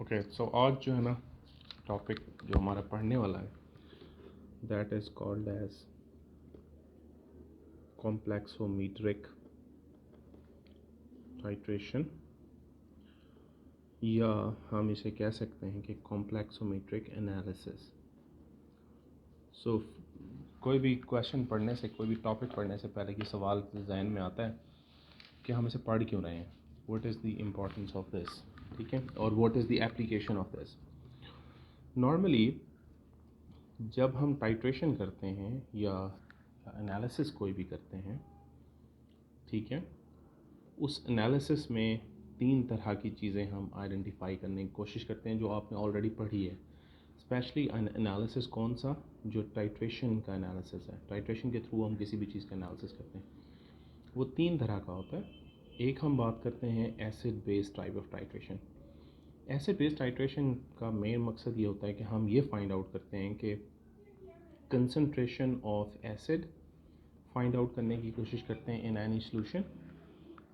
Okay so आज जो है ना टॉपिक जो हमारा पढ़ने वाला है that is called as complexometric titration, या हम इसे कह सकते हैं कि कॉम्प्लेक्सोमीट्रिक एनालिसिस। सो कोई भी क्वेश्चन पढ़ने से, कोई भी टॉपिक पढ़ने से पहले ये सवाल जहन में आता है कि हम इसे पढ़ क्यों रहे हैं, what is the importance of this, ठीक है, और what is the application of this. Normally जब हम टाइट्रेशन करते हैं या एनालिसिस कोई भी करते हैं, ठीक है, उस एनालिसिस में तीन तरह की चीज़ें हम आइडेंटिफाई करने की कोशिश करते हैं जो आपने ऑलरेडी पढ़ी है। स्पेशली एनालिसिस कौन सा, जो टाइट्रेशन का एनालिसिस है, टाइट्रेशन के थ्रू हम किसी भी चीज़ का एनालिसिस करते हैं, वो तीन तरह का होता है। एक हम बात करते हैं acid based type of titration. Acid based titration का मेन मकसद ये होता है कि हम ये फाइंड आउट करते हैं कि concentration of acid find out करने की कोशिश करते हैं इन एनी सॉल्यूशन,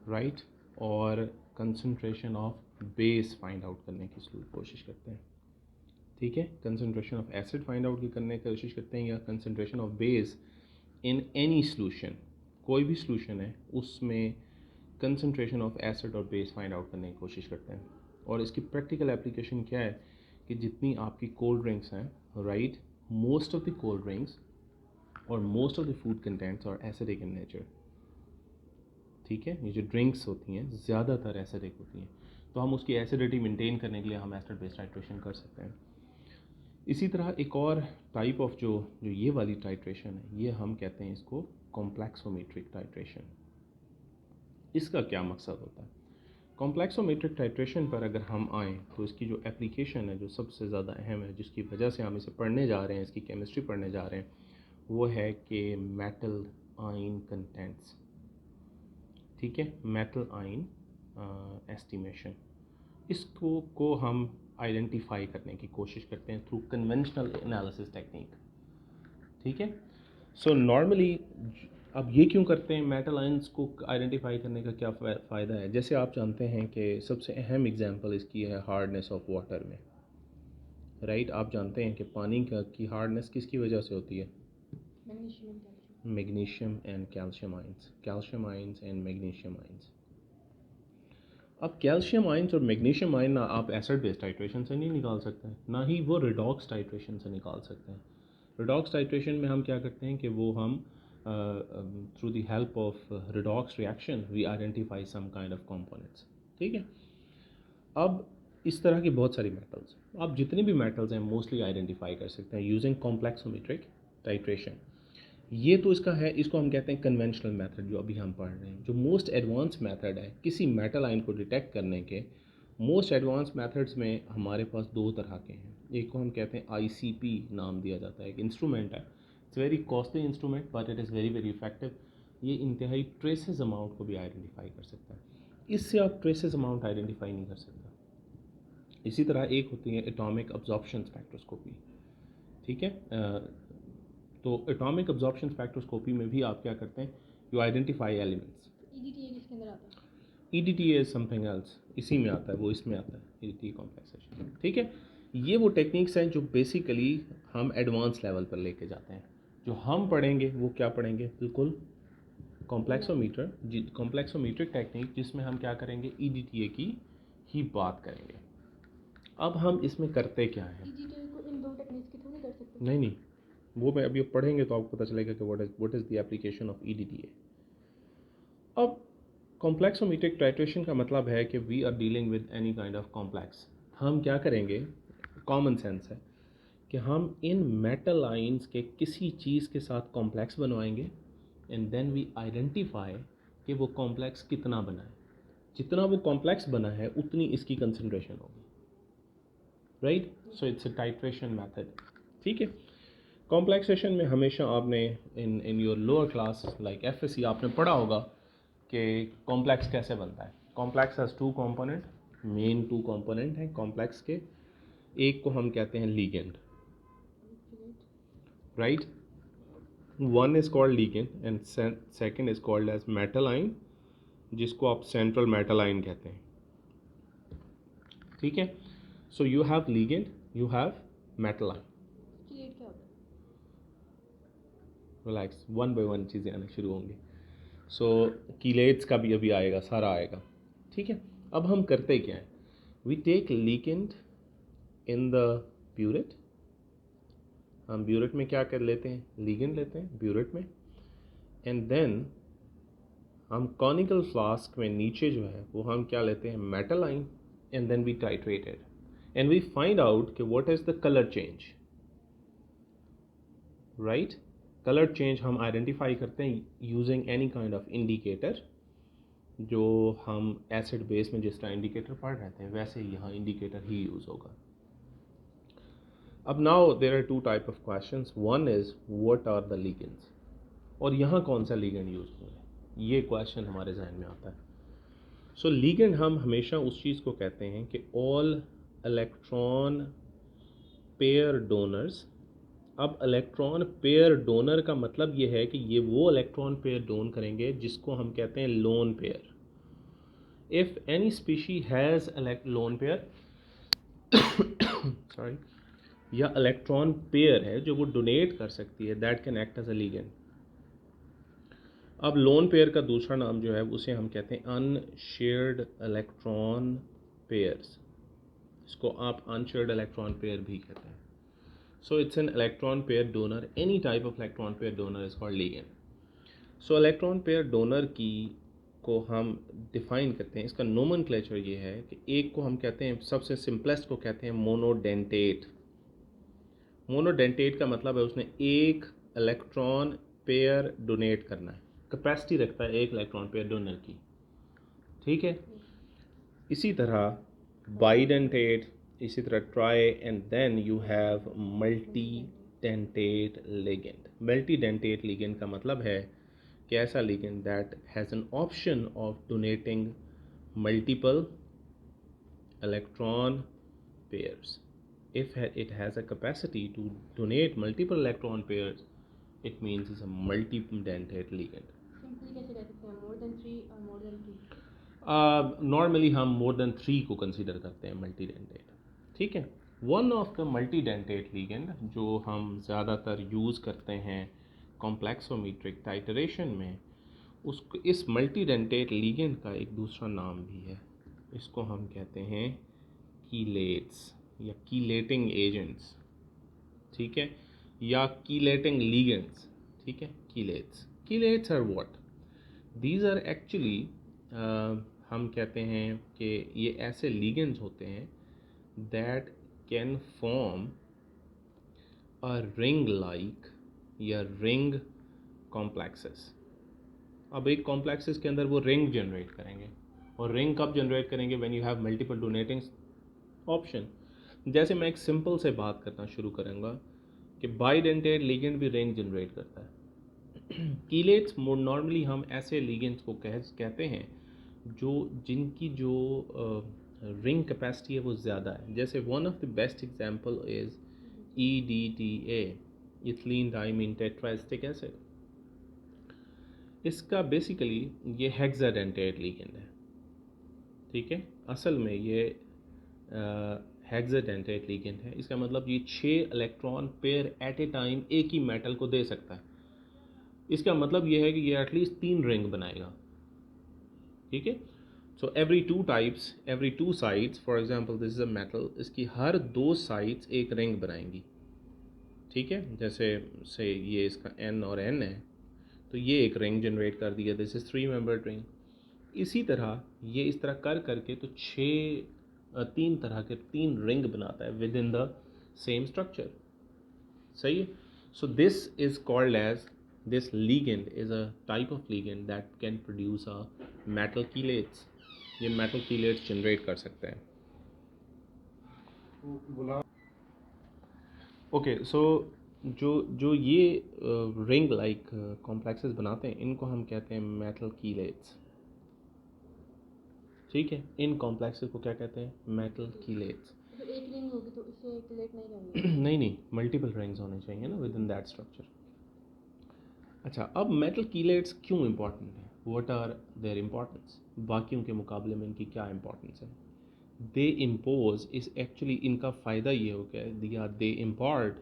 राइट, और concentration of base find out करने की कोशिश करते हैं, ठीक है। Concentration of acid find out करने की कोशिश करते हैं या concentration of base in any solution, कोई भी सॉल्यूशन है उसमें कंसंट्रेशन ऑफ एसिड और बेस फाइंड आउट करने की कोशिश करते हैं। और इसकी प्रैक्टिकल एप्लीकेशन क्या है कि जितनी आपकी कोल्ड ड्रिंक्स हैं, right, most of the cold drinks और most of the food contents are acidic in nature, ठीक है। ये जो ड्रिंक्स होती हैं ज़्यादातर एसिडिक होती हैं, तो हम उसकी एसिडिटी मेंटेन करने के लिए हम एसिड बेस्ड टाइट्रेशन कर सकते हैं। इसी तरह एक और टाइप ऑफ जो ये वाली टाइट्रेशन है, ये हम कहते हैं इसको कॉम्प्लेक्सोमीट्रिक टाइट्रेशन। इसका क्या मकसद होता है? कॉम्प्लेक्सोमीट्रिक टाइट्रेशन पर अगर हम आएँ तो इसकी जो एप्लीकेशन है, जो सबसे ज़्यादा अहम है, जिसकी वजह से हम इसे पढ़ने जा रहे हैं, इसकी केमिस्ट्री पढ़ने जा रहे हैं, वो है कि मेटल आयन कंटेंट्स, ठीक है, मेटल आयन एस्टिमेशन। इसको को हम आइडेंटिफाई करने की कोशिश करते हैं थ्रू कन्वेंशनल एनालिसिस टेक्निक, ठीक है। सो नॉर्मली अब ये क्यों करते हैं, मेटल आयंस को आइडेंटिफाई करने का क्या फ़ायदा है? जैसे आप जानते हैं कि सबसे अहम एग्जांपल इसकी है हार्डनेस ऑफ वाटर में, राइट। आप जानते हैं कि पानी की हार्डनेस किसकी वजह से होती है? Magnesium and calcium ions, calcium ions and magnesium ions. अब कैल्शियम आयंस और मैग्नीशियम आयन ना आप एसिड बेस्ड टाइट्रेशन से नहीं निकाल सकते हैं, ना ही वो रिडॉक्स टाइट्रेशन से निकाल सकते हैं। रिडॉक्स टाइट्रेशन में हम क्या करते हैं कि वो हम through the help of redox reaction we identify some kind of components, ठीक है। अब इस तरह की बहुत सारी मेटल्स, आप जितनी भी मेटल्स हैं मोस्टली आइडेंटिफाई कर सकते हैं यूजिंग कॉम्प्लेक्सोमीट्रिक टाइट्रेशन। ये तो इसका है, इसको हम कहते हैं कन्वेंशनल मेथड जो अभी हम पढ़ रहे हैं। जो मोस्ट एडवांस मेथड है किसी मेटल आयन को डिटेक्ट करने के, मोस्ट एडवांस मेथड्स में हमारे पास दो तरह के हैं। एक को हम कहते हैं ICP नाम दिया जाता है, एक इंस्ट्रूमेंट है, it's very costly instrument but it is very very effective. ये इंतहाई ट्रेसेस अमाउंट को भी आइडेंटिफाई कर सकता है, इससे आप ट्रेसेस अमाउंट आइडेंटिफाई नहीं कर सकता। इसी तरह एक होती है एटॉमिक अब्जॉर्प्शन स्पेक्ट्रोस्कोपी, ठीक है। तो एटॉमिक अब्जॉर्प्शन स्पेक्ट्रोस्कोपी में भी आप क्या करते हैं, यू आइडेंटिफाई एलिमेंट्स। EDTA किसके अंदर आता है? EDTA इज समथिंग एल्स, इसी में आता है, वो इसमें आता है, EDTA कॉम्प्लेक्सेशन, ठीक है। ये वो टेक्निक्स हैं जो बेसिकली हम एडवांस लेवल पर लेके जाते हैं। जो हम पढ़ेंगे वो क्या पढ़ेंगे, बिल्कुल कॉम्प्लेक्सोमीटर, कॉम्प्लेक्सोमीट्रिक टेक्निक, जिसमें हम क्या करेंगे, EDTA की ही बात करेंगे। अब हम इसमें करते क्या हैं? EDTA को इन दो टेक्निक्स के थ्रू नहीं कर सकते? नहीं, वो मैं अभी पढ़ेंगे तो आपको पता चलेगा कि what is the application of EDTA। अब कॉम्प्लेक्सोमीट्रिक टाइट्रेशन का मतलब है कि we are dealing with any kind of complex. हम क्या करेंगे, कॉमन सेंस है कि हम इन मेटल आयंस के किसी चीज़ के साथ कॉम्प्लेक्स बनवाएंगे एंड देन वी आइडेंटिफाई कि वो कॉम्प्लेक्स कितना बना है। जितना वो कॉम्प्लेक्स बना है उतनी इसकी कंसंट्रेशन होगी, right. So it's a titration method, ठीक है। कॉम्प्लेक्सेशन में हमेशा आपने in your lower class like FSC आपने पढ़ा होगा कि कॉम्प्लेक्स कैसे बनता है। Complex has two component, main two component हैं कॉम्प्लेक्स के। एक को हम कहते हैं ligand, right, one is called ligand and second is called as metal ion, जिसको आप सेंट्रल मेटल आयन कहते हैं, ठीक है। So you have ligand, you have metal ion. चीलेट क्या होता है? रिलैक्स, वन बाय वन चीज़ें आना शुरू होंगी. सो कीलेट्स का भी अभी आएगा, सारा आएगा. ठीक है. अब हम करते क्या हैं, we take ligand in the burette. हम ब्यूरेट में क्या कर लेते हैं, ligand लेते हैं ब्यूरेट में, एंड देन हम कॉनिकल फ्लास्क में नीचे जो है वो हम क्या लेते हैं, metal ion, and then we titrated and we find out कि what is the colour change. Right, colour change हम आइडेंटिफाई करते हैं using any kind of indicator. जो हम एसिड बेस में जिस तरह इंडिकेटर पढ़ रहे थे वैसे ही यहाँ इंडिकेटर ही यूज़ होगा. अब now there are two type of questions. One is what are the ligands, और यहाँ कौन सा लिगेंड यूज़ हुआ है, ये क्वेश्चन हमारे जहन में आता है. सो लिगेंड हम हमेशा उस चीज़ को कहते हैं कि ऑल इलेक्ट्रॉन पेयर डोनर्स. अब इलेक्ट्रॉन पेयर डोनर का मतलब ये है कि ये वो इलेक्ट्रॉन पेयर डोन करेंगे जिसको हम कहते हैं lone pair. If any species has lone pair sorry, या इलेक्ट्रॉन पेयर है जो वो डोनेट कर सकती है, that can act as a ligand. अब लोन पेयर का दूसरा नाम जो है उसे हम कहते हैं अनशेयर्ड इलेक्ट्रॉन पेयर्स. इसको आप अनशेयर्ड इलेक्ट्रॉन पेयर भी कहते हैं. So it's an electron pair donor. Any type of electron pair donor is called ligand. So electron pair donor की को हम डिफाइन करते हैं. इसका नोमेनक्लेचर ये है कि एक को हम कहते हैं, सबसे सिंपलेस्ट को कहते हैं मोनोडेंटेट. मोनोडेंटेट का मतलब है उसने एक इलेक्ट्रॉन पेयर डोनेट करना है, कैपेसिटी रखता है एक इलेक्ट्रॉन पेयर डोनर की. ठीक है. इसी तरह बाइडेंटेट, इसी तरह tri, and then you have multi dentate ligand. Multi dentate ligand का मतलब है कि ऐसा ligand that has an option of donating multiple electron pairs. If it has a capacity to donate multiple electron pairs, it means it's a multi-dentate ligand. Simply कैसे कह सकते हैं, more than 3 और मोर देन 2? नॉर्मली हम more than 3 को consider करते हैं multi dentate. ठीक है. One of the multi dentate ligand जो हम ज़्यादातर यूज़ करते हैं कॉम्प्लेक्सोमीट्रिक टाइटरेशन में, उसको इस मल्टी डेंटेट लिगेंड का एक दूसरा नाम भी है. इसको हम कहते हैं कीलेट्स या कीलेटिंग एजेंट्स. ठीक है, या कीलेटिंग लिगेंड्स. ठीक है. Chelates, chelates are what, these are actually, हम कहते हैं कि ये ऐसे लिगेंड्स होते हैं that can form a ring like या रिंग कॉम्प्लेक्सेस. अब एक कॉम्प्लेक्सेस के अंदर वो रिंग जनरेट करेंगे, और रिंग कब जनरेट करेंगे, when you have multiple donating option. जैसे मैं एक सिंपल से बात करना शुरू करूँगा कि बाइडेंटेट लिगेंड भी रिंग जनरेट करता है. कीलेट्स नॉर्मली हम ऐसे लिगेंड्स को कहते हैं जिनकी जो रिंग कैपेसिटी है वो ज़्यादा है. जैसे one of the best example is EDTA, ethylene diamine tetraacetic acid. इसका बेसिकली ये हेक्साडेंटेट लिगेंड है. ठीक है. असल में ये हेक्साडेंटेट लिगेंड है. इसका मतलब ये 6 electron pair at a time एक ही मेटल को दे सकता है. इसका मतलब ये है कि ये एटलीस्ट 3 रिंग बनाएगा. ठीक है. So every 2 types, every 2 sides, for example this is a metal, इसकी हर 2 साइड्स एक रिंग बनाएंगी. ठीक है. जैसे से ये इसका N और N है, तो ये एक रिंग जनरेट कर दिया, दिस इज 3 मेंबर्ड रिंग. इसी तरह ये इस तरह कर करके तो 3 तरह के 3 रिंग बनाता है within the same structure. सही है. So this is called as, this ligand is a type of ligand that can produce a metal chelates. ये metal chelates generate कर सकते हैं. ओके. सो जो ये रिंग लाइक कॉम्प्लेक्सेस बनाते हैं, इनको हम कहते हैं मेटल कीलेट्स. ठीक है. इन कॉम्प्लेक्सेस को क्या कहते हैं, मेटल कीलेट्स. तो एक रिंग होगी तो इसे किलेट नहीं कहेंगे? नहीं, मल्टीपल रिंग्स होने चाहिए ना विद इन दैट स्ट्रक्चर. अच्छा, अब मेटल कीलेट्स क्यों इंपॉर्टेंट है, व्हाट आर देयर इंपॉर्टेंस, बाकियों के मुकाबले में इनकी क्या इंपॉर्टेंस है. दे इम्पोज इस एक्चुअली इनका फ़ायदा ये हो गया या they impart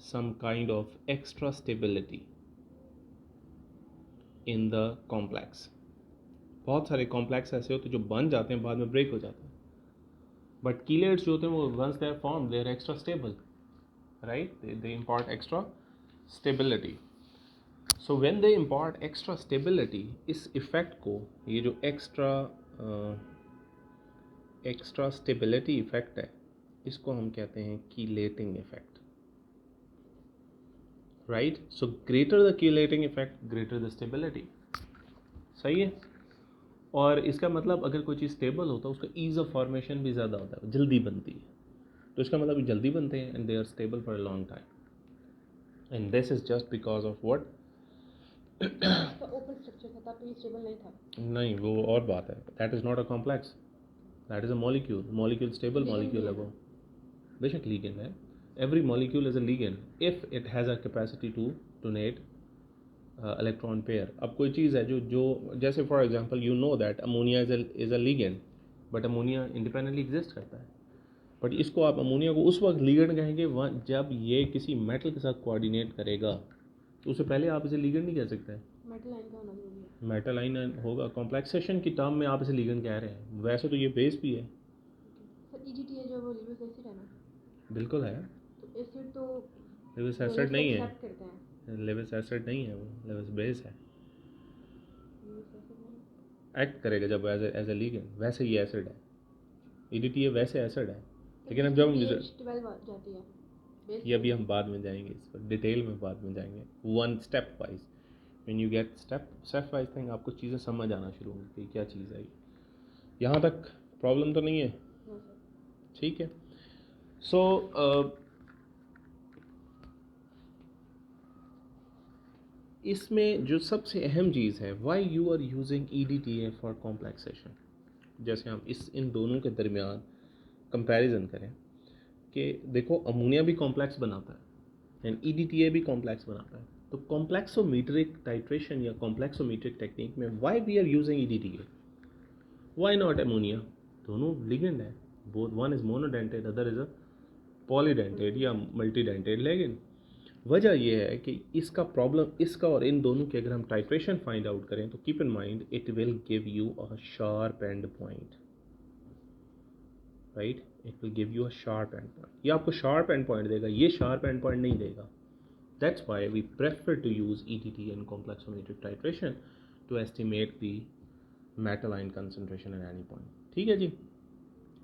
some kind of extra stability in the complex. बहुत सारे कॉम्प्लेक्स ऐसे होते हैं जो बन जाते हैं बाद में ब्रेक हो जाते हैं, बट कीलेट्स जो होते हैं वो once they are form they are extra stable, right, they impart extra stability. So when they impart extra stability, इस इफ़ेक्ट को, ये जो एक्स्ट्रा स्टेबिलिटी इफ़ेक्ट है, इसको हम कहते हैं chelating effect, right. So greater the chelating effect greater the stability, सही है। और इसका मतलब अगर कोई चीज़ स्टेबल होता है उसका ईज़ ऑफ फॉर्मेशन भी ज़्यादा होता है, जल्दी बनती है, तो इसका मतलब जल्दी बनते हैं and they are stable for a long time, and this is just because of what. इसका ओपन स्ट्रक्चर था तब तो ये स्टेबल नहीं था। नहीं, वो और बात है, that is not a complex, that is a molecule stable Ligand molecule भी है है वो। ना? बेशक लीगेंड है, every molecule is a ligand if it has a capacity to donate electron pair. अब कोई चीज़ है जो जैसे for example you know that ammonia is a ligand, but ammonia independently exist करता है, बट इसको आप अमोनिया को उस वक्त लीगेंड कहेंगे जब ये किसी मेटल के साथ कोऑर्डिनेट करेगा, तो उससे पहले आप इसे लीगेंड नहीं कह सकते। मेटल आयन का होना जरूरी है। मेटल आइन होगा, कॉम्प्लेक्सेशन की टर्म में आप इसे लीगेंड कह रहे हैं, वैसे तो ये बेस भी है। सर EDTA जो वो लिविक एसिड है ना, बिल्कुल है, तो एसिड तो लेविस दोनों एसिड से नहीं एक्सेप्ट करते हैं। है, लेविस एसिड नहीं है, वो लेविस बेस है। लिविक एसिड नहीं। एक्ट करेगा जब एज ए लीगेंड, वैसे ये एसिड है, ईडीटीए वैसे एसिड है। तो लेकिन अब जब हम pH-12 आ जाती है बेस ये अभी हम बाद में जाएंगे, इस पर डिटेल में बाद में जाएंगे, one step wise. When you get step wise thing, आपको चीज़ें समझ आना शुरू होंगी कि क्या चीज़ है ये। यहाँ तक प्रॉब्लम तो नहीं है, नो सर। ठीक है। सो इसमें जो सबसे अहम चीज़ है, why you are using EDTA for complexation, जैसे हम इन दोनों के दरमियान कंपैरिजन करें कि देखो अमोनिया भी कॉम्प्लेक्स बनाता है एंड ईडीटीए भी कॉम्प्लेक्स बनाता है, तो कॉम्प्लेक्सोमीट्रिक टाइट्रेशन या कॉम्प्लेक्सोमीट्रिक टेक्निक में why we are using EDTA, why not ammonia. दोनों लिगेंड है, both one is monodentate other is a polydentate या मल्टीडेंटेड, लेकिन वजह यह है कि इसका प्रॉब्लम, इसका और इन दोनों के अगर हम टाइट्रेशन फाइंड आउट करें तो keep in mind it will give you a sharp and point, right, it will give you a sharp and point, ये आपको शार्प एंड पॉइंट देगा, ये शार्प एंड पॉइंट नहीं देगा। That's why we prefer to use EDT and complexometric titration to estimate the metal ion concentration at any point, ठीक है जी।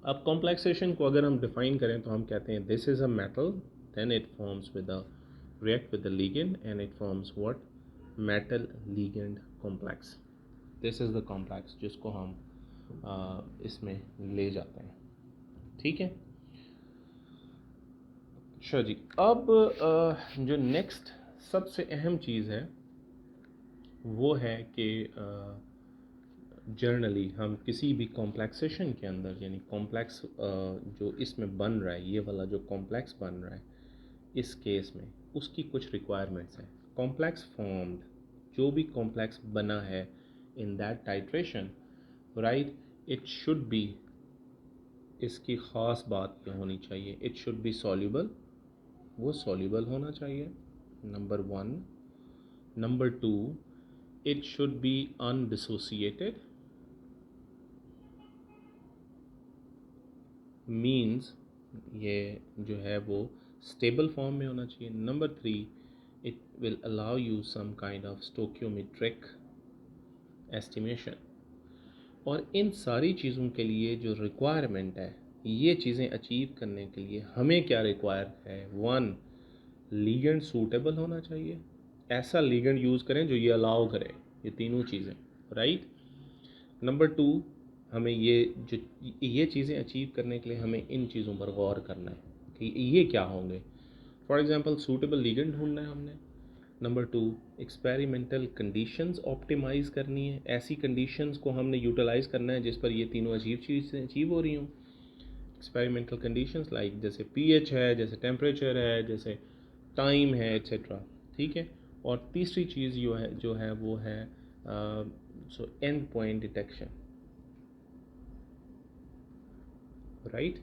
अब complexation को अगर हम डिफाइन करें तो हम कहते हैं this is a metal, then it forms with a react with the ligand and it forms what, metal ligand complex, this is the complex जिसको हम इसमें ले जाते हैं, ठीक है। अच्छा जी, अब जो नेक्स्ट सबसे अहम चीज़ है वो है कि जर्नली हम किसी भी कॉम्प्लेक्सेशन के अंदर, यानी कॉम्प्लेक्स जो इसमें बन रहा है, ये वाला जो कॉम्प्लेक्स बन रहा है इस केस में, उसकी कुछ रिक्वायरमेंट्स हैं। कॉम्प्लेक्स फॉर्म्ड, जो भी कॉम्प्लेक्स बना है in that titration, right, it should be, इसकी ख़ास बात क्या होनी चाहिए, इट शुड बी सॉल्यूबल, वो सॉल्यूबल होना चाहिए, number one. Number two, it should be undissociated, means ये जो है वो स्टेबल फॉर्म में होना चाहिए। Number three, it will allow you some kind of stoichiometric estimation। और इन सारी चीज़ों के लिए जो रिक्वायरमेंट है, ये चीज़ें अचीव करने के लिए हमें क्या रिक्वायर है, वन, लीगेंड सूटेबल होना चाहिए, ऐसा लीगेंड यूज़ करें जो ये अलाउ करे ये तीनों चीज़ें, राइट। नंबर टू, हमें ये चीज़ें अचीव करने के लिए हमें इन चीज़ों पर गौर करना है कि ये क्या होंगे। फॉर एग्ज़ाम्पल सूटेबल लीगेंड ढूंढना है हमने। Number two, experimental conditions optimise करनी है, ऐसी कंडीशंस को हमने यूटिलाइज़ करना है जिस पर ये तीनों अजीब चीज़ें अचीव हो रही हों। एक्सपेरिमेंटल कंडीशंस लाइक जैसे पीएच है, जैसे टेम्परेचर है, जैसे टाइम है, एट्सेट्रा, ठीक है। और तीसरी चीज़ जो है वो है and point detection. Right.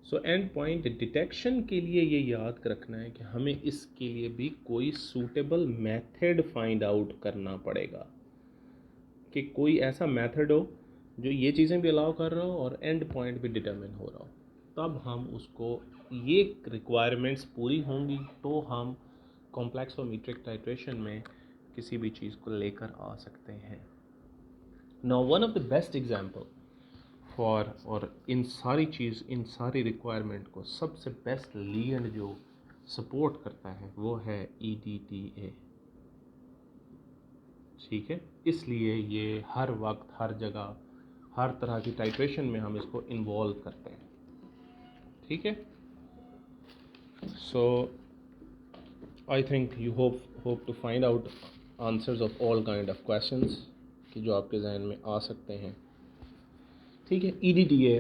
So and point detection के लिए ये याद रखना है कि हमें इसके लिए भी कोई सूटेबल मेथड फाइंड आउट करना पड़ेगा, कि कोई ऐसा मेथड हो जो ये चीज़ें भी अलाउ कर रहा हो और एंड पॉइंट भी डिटरमिन हो रहा हो। तब हम उसको, ये रिक्वायरमेंट्स पूरी होंगी तो हम कॉम्प्लेक्सोमीट्रिक टाइट्रेशन में किसी भी चीज़ को लेकर आ सकते हैं। Now one of the best example for, और इन सारी रिक्वायरमेंट को सबसे बेस्ट लिगेंड जो सपोर्ट करता है वो है EDTA। ठीक है, इसलिए ये हर वक्त हर जगह हर तरह की टाइट्रेशन में हम इसको इन्वॉल्व करते हैं। ठीक है, so I think you hope to find out answers of all kind of questions कि जो आपके जहन में आ सकते हैं। ठीक है, EDTA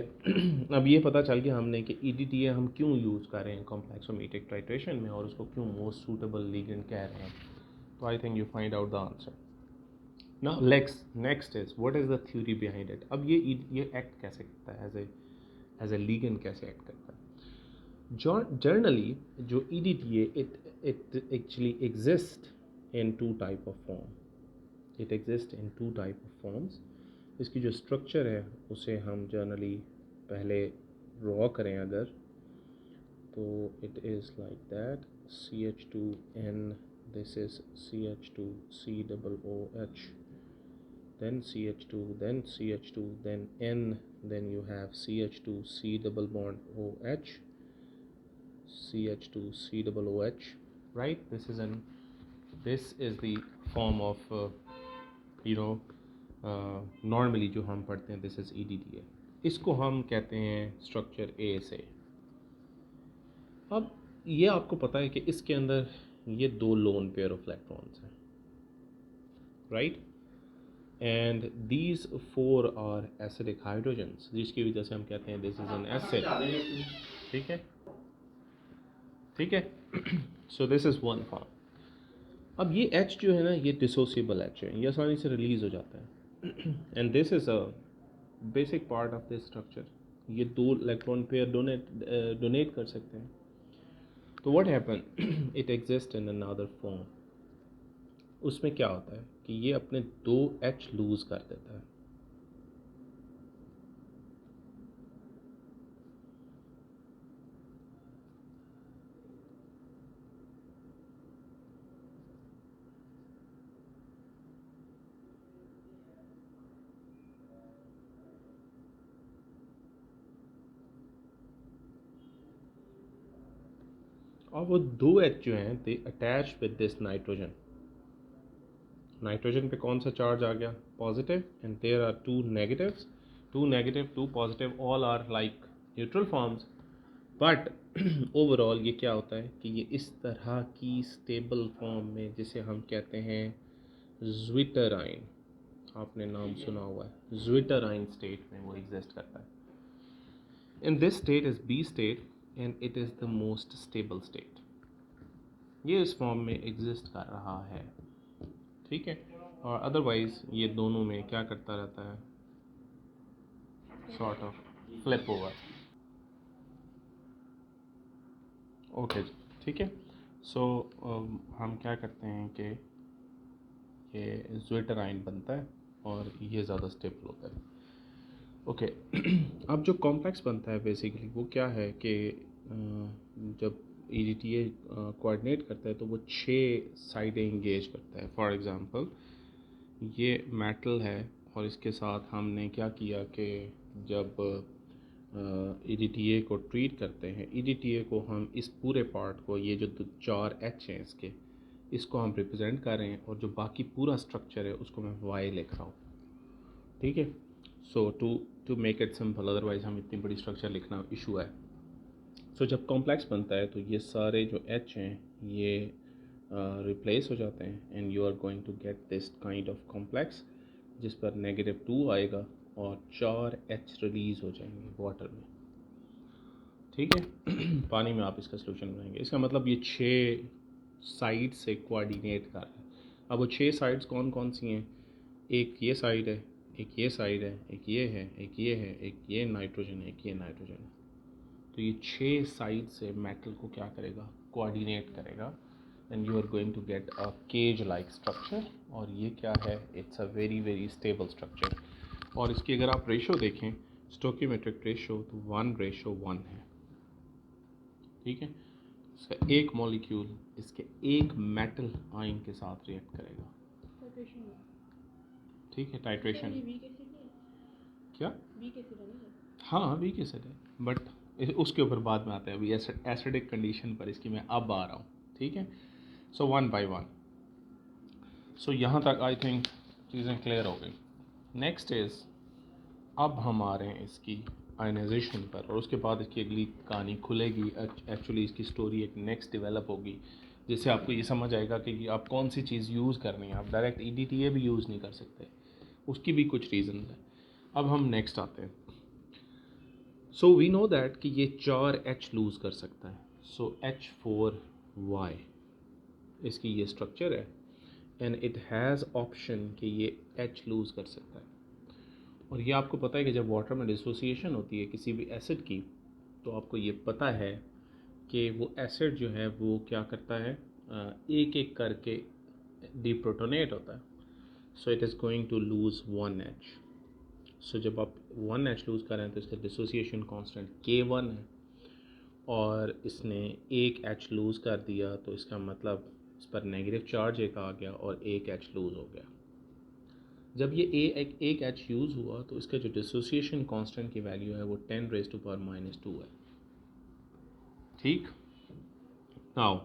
अब ये पता चल गया हमने कि EDTA हम क्यों यूज़ कर रहे हैं कॉम्प्लेक्सोमीट्रिक टाइट्रेशन में और उसको क्यों मोस्ट सूटेबल लिगेंड कह रहे हैं। तो आई think you find out the answer. Now next is what is the theory behind it. अब ये एक्ट कैसे करता है, एज ए लिगेंड कैसे एक्ट करता है। जनरली जो EDTA it actually exists in two type of form. It exists in two type of forms. इसकी जो स्ट्रक्चर है उसे हम जनरली पहले ड्रॉ करें अगर, तो it is like that CH2N, this is CH2COOH, then CH2, then CH2, then N, then you have CH2C double bond OH, CH2COOH, right? This is the form of normally जो हम पढ़ते हैं, this is EDTA। इसको हम कहते हैं structure A से। अब ये आपको पता है कि इसके अंदर ये दो लोन पेयर ऑफ इलेक्ट्रॉन्स हैं, right, and these 4 are acidic hydrogens, जिसकी वजह से हम कहते हैं दिस इज एन एसिड। ठीक है, ठीक है। So this is one form. अब ये H जो है ना, ये डिसोसिएबल H है, ये आसानी से रिलीज़ हो जाता है and this is a basic part of this structure. ये दो इलेक्ट्रॉन पेयर डोनेट कर सकते हैं। तो what happen, it exist in another form. उसमें क्या होता है कि ये अपने 2 H लूज़ कर देता है। और वो 2 H जो हैं they attach with this nitrogen. Nitrogen पे कौन सा चार्ज आ गया, positive, and there are 2 negatives, 2 negative 2 positive, all are like neutral forms. But overall ये क्या होता है कि ये इस तरह की स्टेबल फॉर्म में, जिसे हम कहते हैं ज्विटराइन, आपने नाम सुना हुआ है, ज्विटराइन स्टेट में वो एग्जिस्ट करता है। In this state is B state and it is the most stable state. ये इस फॉर्म में एग्जिस्ट कर रहा है, ठीक है। और अदरवाइज ये दोनों में क्या करता रहता है, sort of flip over. Okay, ठीक है। सो हम क्या करते हैं कि ये ज्विटराइन बनता है और ये ज़्यादा स्टेबल होता है। ओके अब जो कॉम्प्लेक्स बनता है बेसिकली वो क्या है कि जब EDTA कोऑर्डिनेट करता है तो वो 6 साइडें इंगेज करता है। फॉर एग्ज़ाम्पल ये मेटल है और इसके साथ हमने क्या किया कि जब EDTA को ट्रीट करते हैं, EDTA को हम इस पूरे पार्ट को, ये जो 4 H हैं इसको हम रिप्रेजेंट कर रहे हैं, और जो बाकी पूरा स्ट्रक्चर है उसको मैं Y लिख रहा हूँ, ठीक है। So to make it simple, otherwise हम इतनी बड़ी स्ट्रक्चर लिखना इशू है। सो जब कॉम्प्लेक्स बनता है तो ये सारे जो H हैं ये रिप्लेस हो जाते हैं and you are going to get this kind of complex, जिस पर -2 आएगा और 4 H रिलीज़ हो जाएंगे वाटर में, ठीक है। पानी में आप इसका सोल्यूशन बनाएंगे। इसका मतलब ये 6 साइड से कोऑर्डिनेट कर रहा है। अब वो 6 साइड्स कौन कौन सी हैं, एक ये साइड है, एक ये साइड है, एक ये है, एक ये है, एक ये नाइट्रोजन है, एक ये नाइट्रोजन है, तो ये 6 साइड से मेटल को क्या करेगा, कोऑर्डिनेट करेगा, and you are going to get a cage like structure. और ये क्या है, it's a very very stable structure. और इसकी अगर आप रेशो देखें, स्टोकियोमेट्रिक रेशो, तो 1:1 है। ठीक है, इसका एक मॉलिक्यूल इसके एक मेटल आयन के साथ रिएक्ट करेगा। टाइट्रेशन में ठीक है, टाइट्रेशन। ये वीक एसिड है, क्या? वीक एसिड है नहीं है? हाँ वीक एसिड है, बट उसके ऊपर बाद में आते हैं। अभी एसिडिक कंडीशन पर इसकी मैं अब आ रहा हूँ। ठीक है, सो 1:1। सो यहाँ तक आई थिंक चीज़ें क्लियर हो गई। नेक्स्ट इज़, अब हम आ रहे हैं इसकी आयनाइजेशन पर, और उसके बाद इसकी अगली कहानी खुलेगी। एक्चुअली इसकी स्टोरी एक नेक्स्ट डेवलप होगी, जिससे आपको ये समझ आएगा कि आप कौन सी चीज़ यूज़ करनी है। आप डायरेक्ट EDTA भी यूज़ नहीं कर सकते, उसकी भी कुछ रीज़न है। अब हम नेक्स्ट आते हैं। सो वी नो दैट कि ये 4H लूज़ कर सकता है। सो H4Y इसकी ये स्ट्रक्चर है, एंड इट हैज़ ऑप्शन कि ये H लूज़ कर सकता है। और ये आपको पता है कि जब वाटर में डिसोसिएशन होती है किसी भी एसिड की, तो आपको ये पता है कि वो एसिड जो है वो क्या करता है, एक एक करके डीप्रोटोनेट होता है। So it is going to lose 1H। सो जब आप 1H लूज़ कर रहे हैं तो इसका डिसोसिएशन कांस्टेंट K1 है, और इसने एक H लूज़ कर दिया, तो इसका मतलब इस पर नेगेटिव चार्ज एक आ गया और एक H लूज़ हो गया। जब ये एक H यूज़ हुआ तो इसका जो डिसोसिएशन कांस्टेंट की वैल्यू है वो 10⁻⁻² है। ठीक, नाउ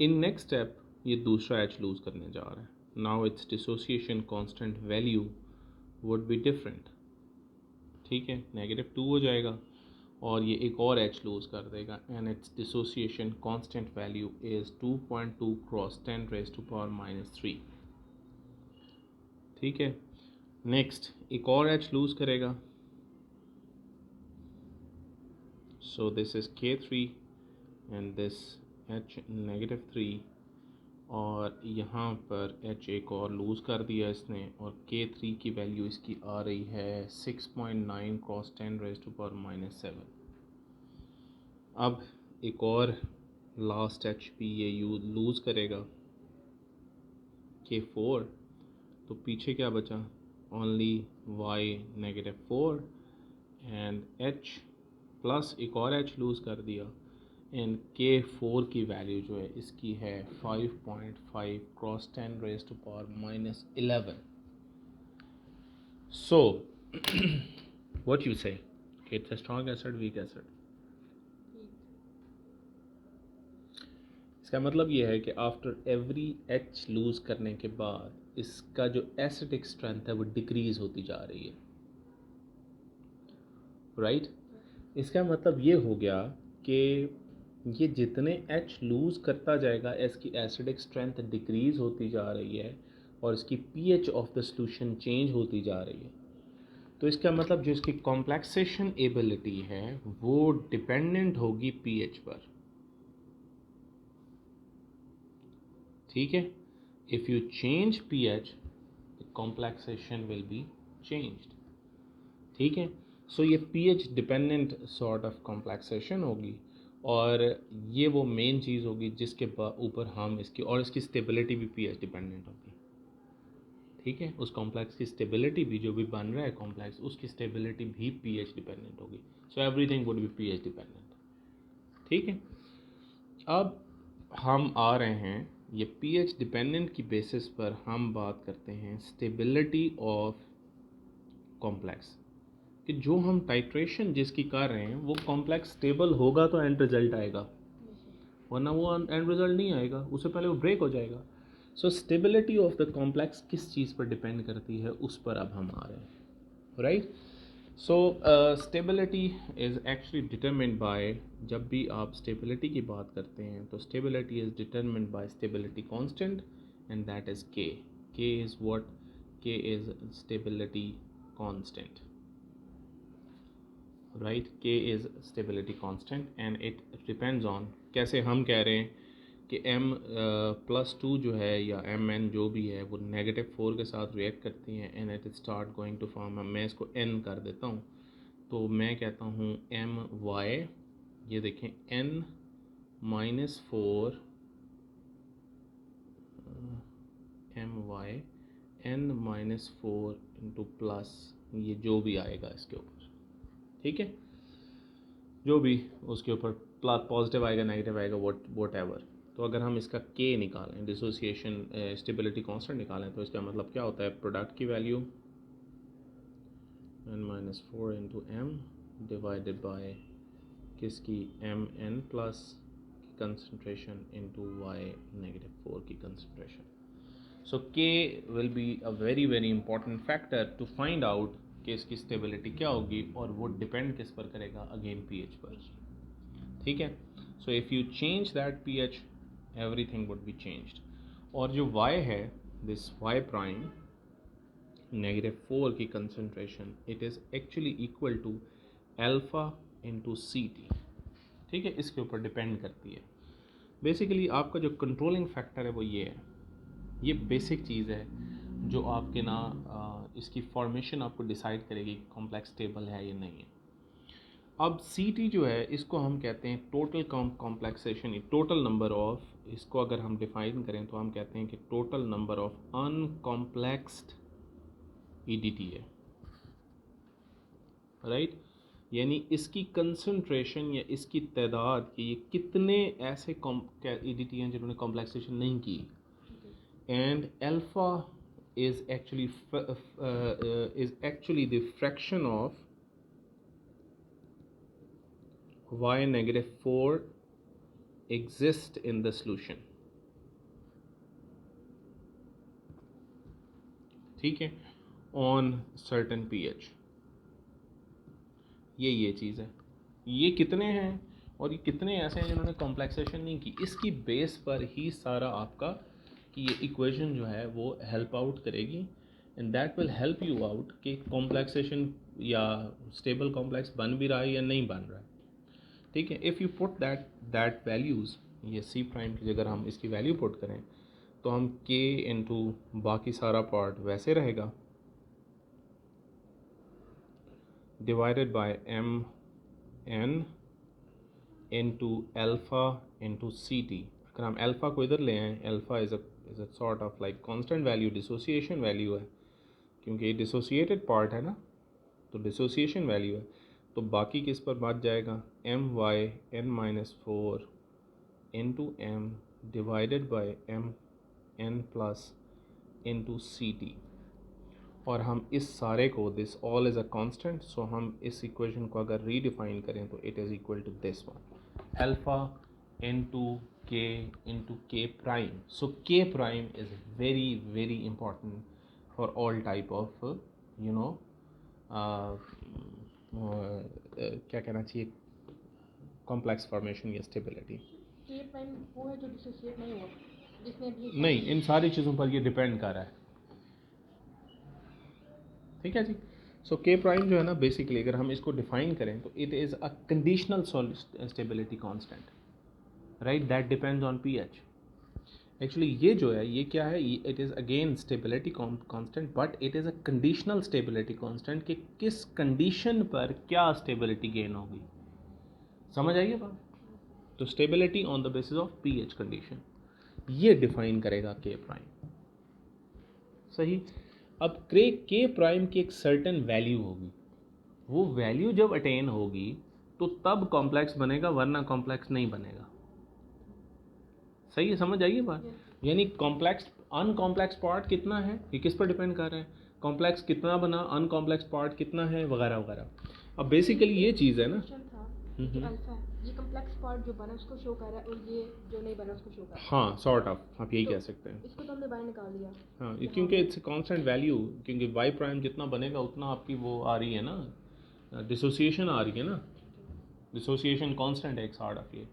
इन नेक्स्ट स्टेप ये दूसरा H लूज़ करने जा रहा है। Now it's dissociation constant value would be different. ठीक है, -2 हो जाएगा, और ये एक और H लूज़ कर देगा, and it's dissociation constant value is 2.2 cross 10⁻⁻3। ठीक है, नेक्स्ट एक और H लूज़ करेगा। So this is K3 and this H -3, और यहाँ पर H एक और लूज़ कर दिया इसने, और K3 की वैल्यू इसकी आ रही है 6.9 क्रॉस 10⁻⁻7। अब एक और लास्ट H भी ये लूज़ करेगा, K4। तो पीछे क्या बचा, only Y -4 and H plus एक और H लूज़ कर दिया, एंड K4 की वैल्यू जो है इसकी है 5.5 क्रॉस 10⁻⁻11। सो व्हाट यू से, it's a strong acid, weak acid? इसका मतलब ये है कि आफ्टर एवरी H लूज़ करने के बाद इसका जो एसिडिक स्ट्रेंथ है वो डिक्रीज़ होती जा रही है, राइट? इसका मतलब ये हो गया कि ये जितने H लूज़ करता जाएगा इसकी एसिडिक स्ट्रेंथ डिक्रीज़ होती जा रही है, और इसकी pH of the solution change होती जा रही है। तो इसका मतलब जो इसकी कॉम्प्लेक्सेशन एबिलिटी है वो डिपेंडेंट होगी pH पर। ठीक है, if you change pH the complexation will be changed. ठीक है, सो ये pH dependent sort of complexation होगी, और ये वो मेन चीज़ होगी जिसके ऊपर हम इसकी, और इसकी स्टेबिलिटी भी pH डिपेंडेंट होगी। ठीक है, उस कॉम्प्लेक्स की स्टेबिलिटी भी, जो भी बन रहा है कॉम्प्लेक्स, उसकी स्टेबिलिटी भी pH डिपेंडेंट होगी। So everything would be pH dependent. ठीक है, अब हम आ रहे हैं ये pH डिपेंडेंट की बेसिस पर हम बात करते हैं स्टेबिलिटी ऑफ कॉम्प्लेक्स, कि जो हम टाइट्रेशन जिसकी कर रहे हैं वो कॉम्प्लेक्स स्टेबल होगा तो एंड रिजल्ट आएगा, वरना वो एंड रिजल्ट नहीं आएगा, उससे पहले वो ब्रेक हो जाएगा। So stability of the complex किस चीज़ पर डिपेंड करती है, उस पर अब हम आ रहे हैं, right? So stability is actually determined bye, जब भी आप स्टेबिलिटी की बात करते हैं तो stability is determined bye stability constant, and that is K। K is what? K is stability constant, right? K is stability constant, and it depends on, कैसे हम कह रहे हैं कि M+2 जो है या Mn जो भी है वो -4 के साथ रिएक्ट करती हैं, and it start going to form, मैं इसको N कर देता हूँ, तो मैं कहता हूँ My ये देखें n minus 4 my n minus 4 into plus ये जो भी आएगा इसके ऊपर, ठीक है, जो भी उसके ऊपर पॉजिटिव आएगा नेगेटिव आएगा वॉट एवर। तो अगर हम इसका k निकालें, डिसोसिएशन स्टेबिलिटी कांस्टेंट निकालें, तो इसका मतलब क्या होता है, प्रोडक्ट की value n minus 4 into M divided by किसकी mn प्लस की कंसनट्रेशन इंटू y नेगेटिव 4 की concentration. So k will be a very very important factor to find out कि इसकी स्टेबिलिटी क्या होगी, और वो डिपेंड किस पर करेगा, अगेन pH पर, ठीक है। So if you change that pH everything would be changed. और जो y है, दिस y प्राइम नेगेटिव 4 की concentration, it is actually equal to alpha into CT, ठीक है, इसके ऊपर डिपेंड करती है। बेसिकली आपका जो कंट्रोलिंग फैक्टर है वो ये है, ये बेसिक चीज़ है जो आपके ना इसकी फॉर्मेशन आपको डिसाइड करेगी कॉम्प्लेक्स स्टेबल है या नहीं है। अब CT जो है इसको हम कहते हैं total complexation, total number of, इसको अगर हम डिफाइन करें तो हम कहते हैं कि टोटल नंबर ऑफ अनकॉम्प्लेक्स्ड EDT है, राइट। यानी इसकी कंसंट्रेशन या इसकी तादाद कि ये कितने ऐसे EDT हैं जिन्होंने कॉम्प्लेक्सेशन नहीं की, and alpha is actually the fraction of y negative 4 exist in the solution, ठीक है, on certain pH। ये चीज़ है, ये कितने हैं और ये कितने ऐसे हैं जिन्होंने कॉम्प्लेक्सेशन नहीं की, इसकी बेस पर ही सारा आपका कि ये इक्वेशन जो है वो हेल्प आउट करेगी, and that will help you out कि कॉम्प्लेक्सेशन या स्टेबल कॉम्प्लेक्स बन भी रहा है या नहीं बन रहा है, ठीक है। If you put that values, ये C प्राइम की जगह हम इसकी वैल्यू पुट करें तो हम K इंटू बाकी सारा पार्ट वैसे रहेगा divided by mn into alpha into CT। अगर हम अल्फ़ा को इधर ले आएँ, alpha is a sort of like constant value, dissociation value है, क्योंकि ये डिसोसिएटेड पार्ट है ना, तो डिसोसिएशन वैल्यू है, तो बाकी किस पर बच जाएगा, my n minus 4 into M divided by mn plus into CT। और हम इस सारे को, this all is a constant, so हम इस इक्वेशन को अगर रीडिफाइन करें तो it is equal to this one, alpha into K prime. So K prime is very very important for all type of you know क्या कहना चाहिए, complex formation या स्टेबिलिटी। K प्राइम वो है जो डिसोसिएट नहीं हुआ, जिसने अभी नहीं, इन सारी चीज़ों पर ये डिपेंड कर रहा है, ठीक है जी। सो के प्राइम जो है ना, बेसिकली अगर हम इसको डिफाइन करें तो it is a conditional stability constant, right, that depends on pH। Actually ये जो है ये क्या है, it is again stability constant, but it is a conditional stability constant कि किस कंडीशन पर क्या स्टेबिलिटी गेन होगी, समझ आइए बात। तो stability on the basis of pH condition, ये डिफाइन करेगा के प्राइम, सही। अब के प्राइम की एक सर्टेन वैल्यू होगी, वो वैल्यू जब अटेन होगी तो तब कॉम्प्लेक्स बनेगा, वरना कॉम्प्लेक्स नहीं बनेगा, सही है, समझ आइए बात। यानी कॉम्प्लेक्स अनकॉम्प्लेक्स पार्ट कितना है ये किस पर डिपेंड कर रहा है, कॉम्प्लेक्स कितना बना, अनकॉम्प्लेक्स पार्ट कितना है, वगैरह वगैरह। अब बेसिकली ये चीज़ है ना, जो अल्फा है, ये कॉम्प्लेक्स पार्ट जो बना उसको शो कर रहा है, और ये जो नहीं बना उसको शो कर रहा है। हाँ, सॉर्ट ऑफ आप यही तो कह सकते हैं। इसको तो हमने बाहर निकाल लिया। हाँ, क्योंकि इट्स कांस्टेंट वैल्यू, क्योंकि वाई प्राइम जितना बनेगा उतना आपकी वो आ रही है ना, डिसोसिएशन आ रही है ना, डिसोसिएशन कांस्टेंट है एक सॉर्ट ऑफ ये।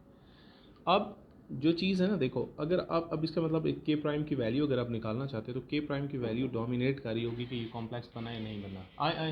अब जो चीज़ है ना, देखो, अगर आप अब इसका मतलब एक के प्राइम की वैल्यू अगर आप निकालना चाहते हो तो के प्राइम की वैल्यू डोमिनेट कर रही होगी कि ये कॉम्प्लेक्स बना या नहीं बना। आए